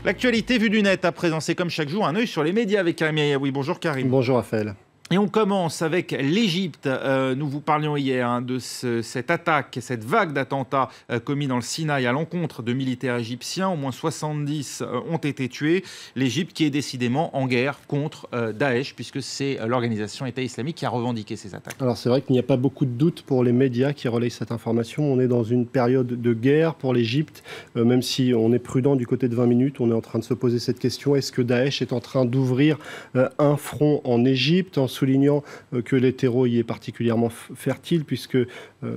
L'actualité vue du net à présent, c'est comme chaque jour un œil sur les médias avec Karim Yaoui. Bonjour Karim. Bonjour Raphaël. Et on commence avec l'Égypte. Nous vous parlions hier de cette attaque, cette vague d'attentats commis dans le Sinaï à l'encontre de militaires égyptiens. Au moins 70 ont été tués. L'Égypte qui est décidément en guerre contre Daesh, puisque c'est l'organisation État islamique qui a revendiqué ces attaques. Alors c'est vrai qu'il n'y a pas beaucoup de doute pour les médias qui relayent cette information. On est dans une période de guerre pour l'Égypte. Même si on est prudent du côté de 20 minutes, on est en train de se poser cette question. Est-ce que Daesh est en train d'ouvrir un front en Égypte, en soulignant que les terreaux y est particulièrement fertile, puisque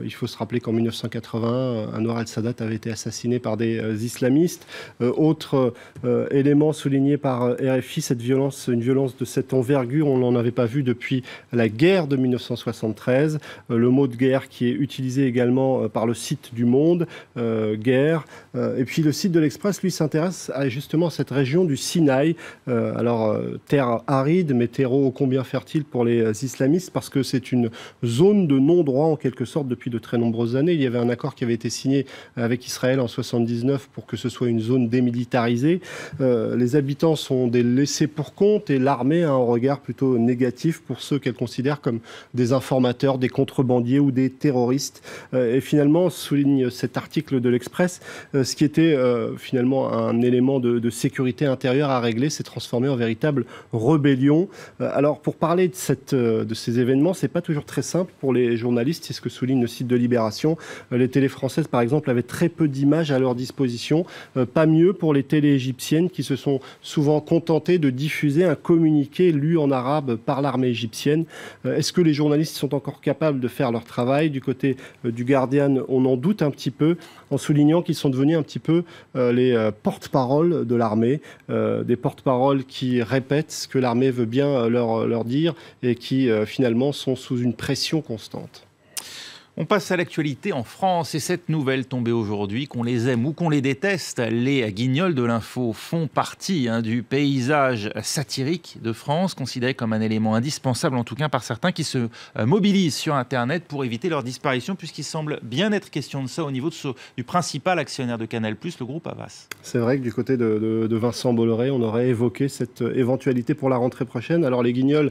il faut se rappeler qu'en 1981, Anwar el-Sadat avait été assassiné par des islamistes. Autre élément souligné par RFI, une violence de cette envergure, on n'en avait pas vu depuis la guerre de 1973. Le mot de guerre qui est utilisé également par le site du Monde, guerre. Et puis le site de l'Express, lui, s'intéresse à justement cette région du Sinaï. Terre aride, mais terreau ô combien fertile pour les islamistes, parce que c'est une zone de non-droit en quelque sorte depuis de très nombreuses années. Il y avait un accord qui avait été signé avec Israël en 1979 pour que ce soit une zone démilitarisée. Les habitants sont des laissés pour compte et l'armée a un regard plutôt négatif pour ceux qu'elle considère comme des informateurs, des contrebandiers ou des terroristes. Et finalement, souligne cet article de l'Express, ce qui était finalement un élément de sécurité intérieure à régler s'est transformé en véritable rébellion. Alors pour parler de ces événements, c'est pas toujours très simple pour les journalistes, c'est ce que souligne le site de Libération. Les télés françaises, par exemple, avaient très peu d'images à leur disposition. Pas mieux pour les télés égyptiennes qui se sont souvent contentées de diffuser un communiqué lu en arabe par l'armée égyptienne. Est-ce que les journalistes sont encore capables de faire leur travail? Du côté du Guardian, on en doute un petit peu, en soulignant qu'ils sont devenus un petit peu les porte-parole de l'armée, des porte-paroles qui répètent ce que l'armée veut bien leur dire et qui finalement sont sous une pression constante. On passe à l'actualité en France et cette nouvelle tombée aujourd'hui, qu'on les aime ou qu'on les déteste, les guignols de l'info font partie du paysage satirique de France, considéré comme un élément indispensable en tout cas par certains qui se mobilisent sur Internet pour éviter leur disparition, puisqu'il semble bien être question de ça au niveau du principal actionnaire de Canal+, le groupe Havas. C'est vrai que du côté de Vincent Bolloré, on aurait évoqué cette éventualité pour la rentrée prochaine. Alors les guignols,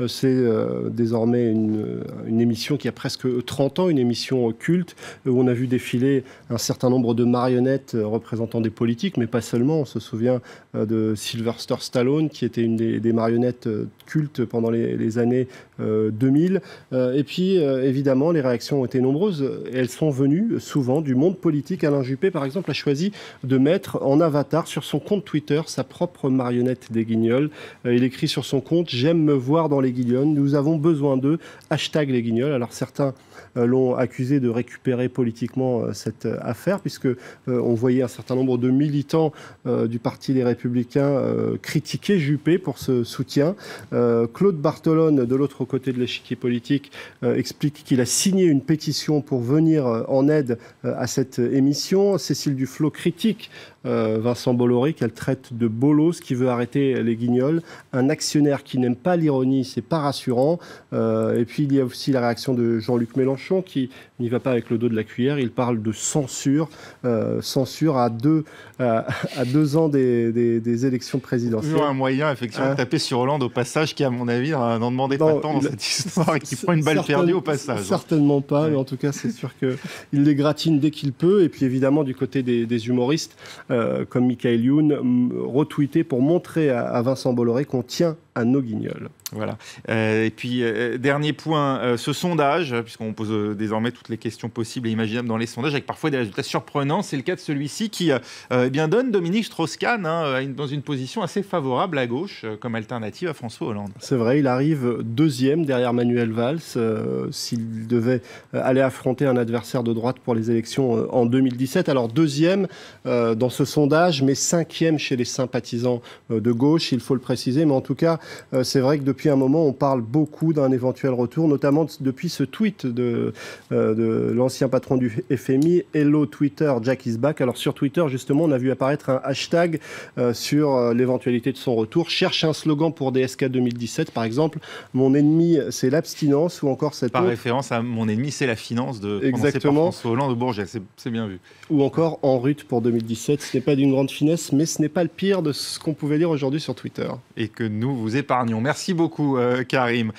c'est désormais une émission qui a presque 30 ans, une émission culte où on a vu défiler un certain nombre de marionnettes représentant des politiques, mais pas seulement. On se souvient de Sylvester Stallone, qui était une des marionnettes cultes pendant les années 2000. Et puis, évidemment, les réactions ont été nombreuses. Et elles sont venues souvent du monde politique. Alain Juppé, par exemple, a choisi de mettre en avatar sur son compte Twitter sa propre marionnette des Guignols. Il écrit sur son compte « J'aime me voir dans les Guignols. Nous avons besoin d'eux. Hashtag les Guignols ». Alors, certains l'ont accusé de récupérer politiquement cette affaire, puisque on voyait un certain nombre de militants du Parti des Républicains critiquer Juppé pour ce soutien. Claude Barthelone, de l'autre côté de l'échiquier politique, explique qu'il a signé une pétition pour venir en aide à cette émission. Cécile Duflot critique Vincent Bolloré, qu'elle traite de bolos, qui veut arrêter les Guignols. Un actionnaire qui n'aime pas l'ironie, c'est pas rassurant. Et puis il y a aussi la réaction de Jean-Luc Mélenchon, qui n'y va pas avec le dos de la cuillère. Il parle de censure, censure à 2 ans des élections présidentielles. Toujours un moyen, effectivement, de taper sur Hollande au passage, qui, à mon avis, n'en demandait pas tant dans cette histoire et qui prend une balle perdue au passage. Certainement pas, mais en tout cas, c'est sûr qu'il les gratine dès qu'il peut. Et puis, évidemment, du côté des humoristes, comme Michael Youn, retweeté pour montrer à Vincent Bolloré qu'on tient à nos Guignols. Voilà. Et puis, dernier point, ce sondage, puisqu'on pose désormais toutes les questions possibles et imaginables dans les sondages, avec parfois des résultats surprenants. C'est le cas de celui-ci qui donne Dominique Strauss-Kahn dans une position assez favorable à gauche, comme alternative à François Hollande. C'est vrai, il arrive deuxième derrière Manuel Valls, s'il devait aller affronter un adversaire de droite pour les élections en 2017. Alors deuxième dans ce sondage, mais cinquième chez les sympathisants de gauche, il faut le préciser. Mais en tout cas, C'est vrai que depuis un moment, on parle beaucoup d'un éventuel retour, notamment depuis ce tweet de l'ancien patron du FMI, Hello Twitter, Jack is back. Alors sur Twitter, justement, on a vu apparaître un hashtag sur l'éventualité de son retour. Cherche un slogan pour DSK 2017, par exemple. Mon ennemi, c'est l'abstinence, ou encore cette Par référence à Mon ennemi, c'est la finance de François Hollande de Bourget. C'est bien vu. Ou encore En route pour 2017. Ce n'est pas d'une grande finesse, mais ce n'est pas le pire de ce qu'on pouvait lire aujourd'hui sur Twitter. Et que nous vous épargnons. Merci beaucoup, Karim.